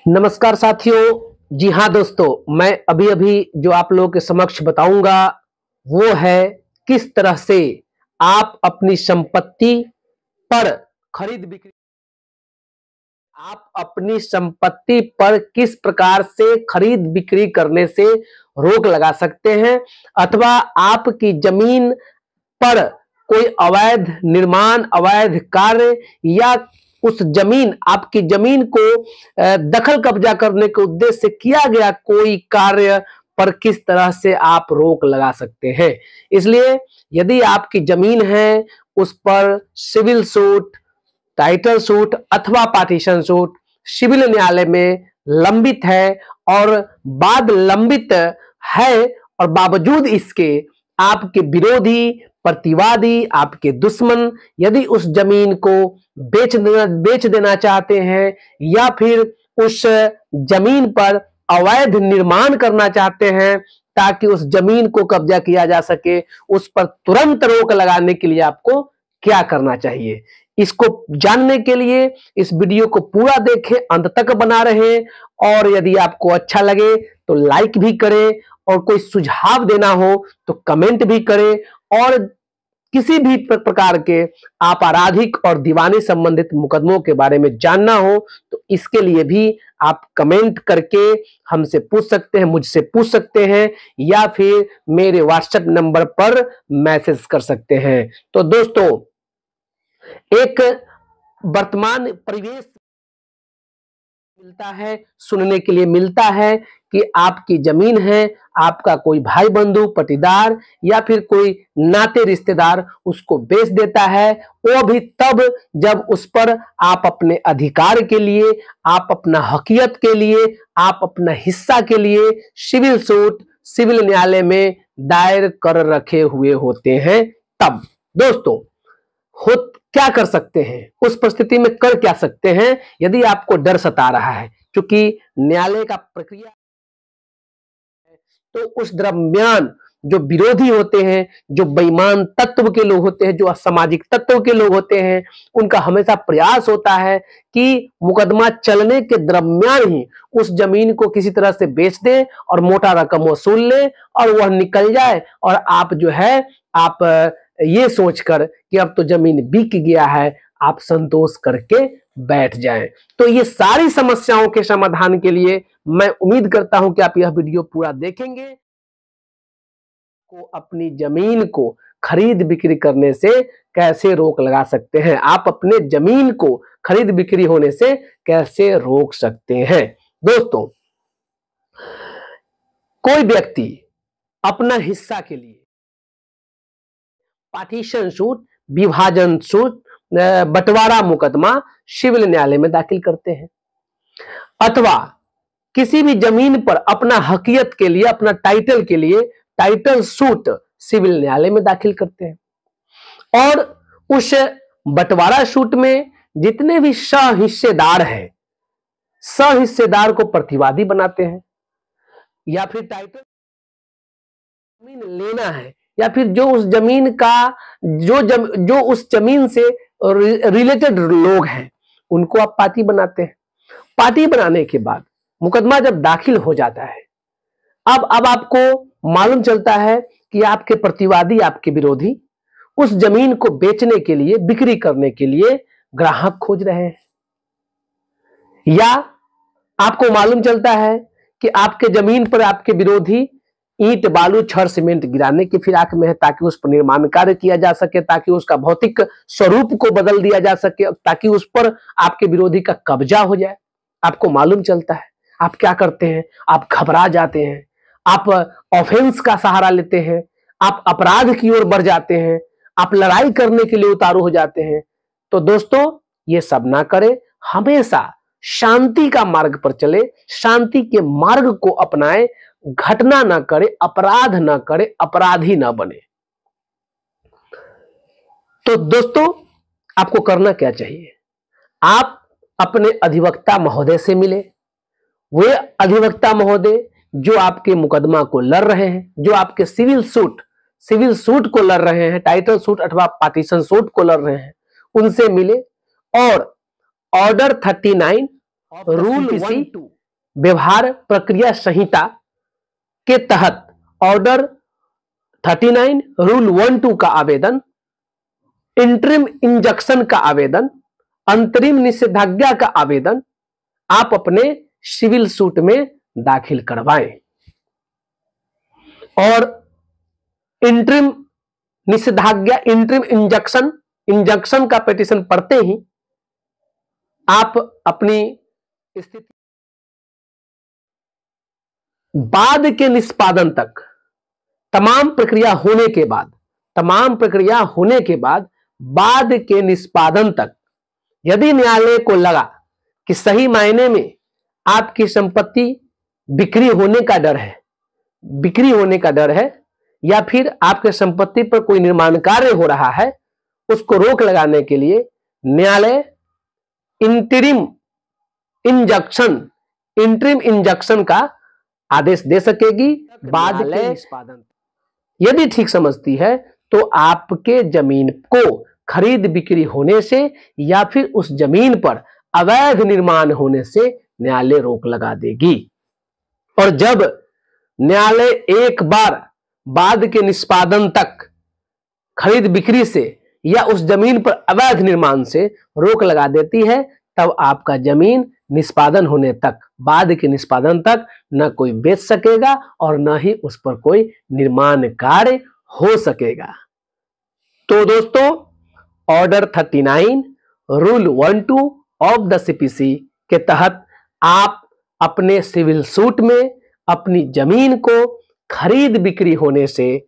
नमस्कार साथियों। जी हाँ दोस्तों, मैं अभी अभी जो आप लोगों के समक्ष बताऊंगा वो है किस तरह से आप अपनी संपत्ति पर खरीद बिक्री आप अपनी संपत्ति पर किस प्रकार से खरीद बिक्री करने से रोक लगा सकते हैं, अथवा आपकी जमीन पर कोई अवैध निर्माण, अवैध कार्य या उस जमीन आपकी जमीन को दखल कब्जा करने के उद्देश्य से किया गया कोई कार्य पर किस तरह से आप रोक लगा सकते हैं। इसलिए यदि आपकी जमीन है उस पर सिविल सूट, टाइटल सूट अथवा पार्टीशन सूट सिविल न्यायालय में लंबित है और बाद लंबित है और बावजूद इसके आपके विरोधी, प्रतिवादी, आपके दुश्मन यदि उस जमीन को बेच देना चाहते हैं या फिर उस जमीन पर अवैध निर्माण करना चाहते हैं ताकि उस जमीन को कब्जा किया जा सके, उस पर तुरंत रोक लगाने के लिए आपको क्या करना चाहिए, इसको जानने के लिए इस वीडियो को पूरा देखें, अंत तक बना रहें। और यदि आपको अच्छा लगे तो लाइक भी करें और कोई सुझाव देना हो तो कमेंट भी करें। और किसी भी प्रकार के आपराधिक और दीवानी संबंधित मुकदमों के बारे में जानना हो तो इसके लिए भी आप कमेंट करके हमसे पूछ सकते हैं, मुझसे पूछ सकते हैं या फिर मेरे व्हाट्सएप नंबर पर मैसेज कर सकते हैं। तो दोस्तों, एक वर्तमान परिवेश मिलता है, सुनने के लिए मिलता है कि आपकी जमीन है, आपका कोई भाई बंधु, पटीदार या फिर कोई नाते रिश्तेदार उसको बेच देता है, वो भी तब जब उस पर आप अपने अधिकार के लिए, आप अपना हकियत के लिए, आप अपना हिस्सा के लिए सिविल सूट सिविल न्यायालय में दायर कर रखे हुए होते हैं। तब दोस्तों क्या कर सकते हैं, उस परिस्थिति में कर क्या सकते हैं यदि आपको डर सता रहा है, क्योंकि न्यायालय का प्रक्रिया है तो उस दरमियान जो विरोधी होते हैं, जो बेईमान तत्व के लोग होते हैं, जो असामाजिक तत्व के लोग होते हैं, उनका हमेशा प्रयास होता है कि मुकदमा चलने के दरमियान ही उस जमीन को किसी तरह से बेच दे और मोटा रकम वसूल ले और वह निकल जाए और आप जो है आप ये सोचकर कि अब तो जमीन बिक गया है, आप संतोष करके बैठ जाएं। तो ये सारी समस्याओं के समाधान के लिए मैं उम्मीद करता हूं कि आप यह वीडियो पूरा देखेंगे को अपनी जमीन को खरीद बिक्री करने से कैसे रोक लगा सकते हैं, आप अपने जमीन को खरीद बिक्री होने से कैसे रोक सकते हैं। दोस्तों, कोई व्यक्ति अपना हिस्सा के लिए पार्टीशन सूट, विभाजन सूट, बंटवारा मुकदमा सिविल न्यायालय में दाखिल करते हैं अथवा किसी भी जमीन पर अपना हकियत के लिए, अपना टाइटल के लिए टाइटल सूट सिविल न्यायालय में दाखिल करते हैं। और उस बंटवारा सूट में जितने भी सहिस्सेदार हैं, सहिस्सेदार को प्रतिवादी बनाते हैं या फिर टाइटल जमीन लेना है या फिर जो उस जमीन का जो उस जमीन से रिलेटेड लोग हैं उनको आप पार्टी बनाते हैं। पार्टी बनाने के बाद मुकदमा जब दाखिल हो जाता है, अब आपको मालूम चलता है कि आपके प्रतिवादी, आपके विरोधी उस जमीन को बेचने के लिए, बिक्री करने के लिए ग्राहक खोज रहे हैं, या आपको मालूम चलता है कि आपके जमीन पर आपके विरोधी ईंट, बालू, छड़, सीमेंट गिराने की फिराक में है ताकि उस पर निर्माण कार्य किया जा सके, ताकि उसका भौतिक स्वरूप को बदल दिया जा सके, ताकि उस पर आपके विरोधी का कब्जा हो जाए। आपको मालूम चलता है, आप क्या करते हैं, आप घबरा जाते हैं, आप ऑफेंस का सहारा लेते हैं, आप अपराध की ओर बढ़ जाते हैं, आप लड़ाई करने के लिए उतारू हो जाते हैं। तो दोस्तों, ये सब ना करें, हमेशा शांति का मार्ग पर चले, शांति के मार्ग को अपनाएं, घटना ना करे, अपराध ना करे, अपराधी ना बने। तो दोस्तों, आपको करना क्या चाहिए, आप अपने अधिवक्ता महोदय से मिले। वे अधिवक्ता महोदय जो आपके मुकदमा को लड़ रहे हैं, जो आपके सिविल सूट को लड़ रहे हैं, टाइटल सूट अथवा पार्टीशन सूट को लड़ रहे हैं, उनसे मिले और ऑर्डर 39 रूल 1 व्यवहार प्रक्रिया संहिता के तहत ऑर्डर 39 रूल 1-2 का आवेदन, इंटरिम इंजंक्शन का आवेदन, अंतरिम निषेधाज्ञा का आवेदन आप अपने सिविल सूट में दाखिल करवाएं। और इंटरिम निषेधाज्ञा, इंटरिम इंजंक्शन का पिटीशन पढ़ते ही आप अपनी स्थिति बाद के निष्पादन तक तमाम प्रक्रिया होने के बाद बाद के निष्पादन तक यदि न्यायालय को लगा कि सही मायने में आपकी संपत्ति बिक्री होने का डर है या फिर आपके संपत्ति पर कोई निर्माण कार्य हो रहा है, उसको रोक लगाने के लिए न्यायालय इंटरिम इंजंक्शन का आदेश दे सकेगी। बाद के निष्पादन यदि ठीक समझती है तो आपके जमीन को खरीद बिक्री होने से या फिर उस जमीन पर अवैध निर्माण होने से न्यायालय रोक लगा देगी। और जब न्यायालय एक बार बाद के निष्पादन तक खरीद बिक्री से या उस जमीन पर अवैध निर्माण से रोक लगा देती है, तब आपका जमीन निष्पादन होने तक, बाद के निष्पादन तक न कोई बेच सकेगा और न ही उस पर कोई निर्माण कार्य हो सकेगा। तो दोस्तों, order 39 rule 1-2 of the CPC के तहत आप अपने सिविल सूट में अपनी जमीन को खरीद बिक्री होने से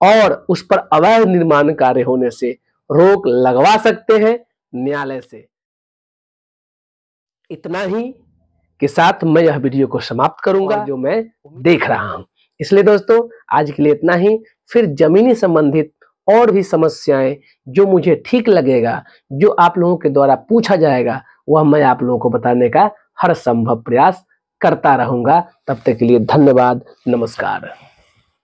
और उस पर अवैध निर्माण कार्य होने से रोक लगवा सकते हैं न्यायालय से। इतना ही के साथ मैं यह वीडियो को समाप्त करूंगा जो मैं देख रहा हूं। इसलिए दोस्तों, आज के लिए इतना ही। फिर जमीनी संबंधित और भी समस्याएं जो मुझे ठीक लगेगा, जो आप लोगों के द्वारा पूछा जाएगा, वह मैं आप लोगों को बताने का हर संभव प्रयास करता रहूंगा। तब तक के लिए धन्यवाद, नमस्कार।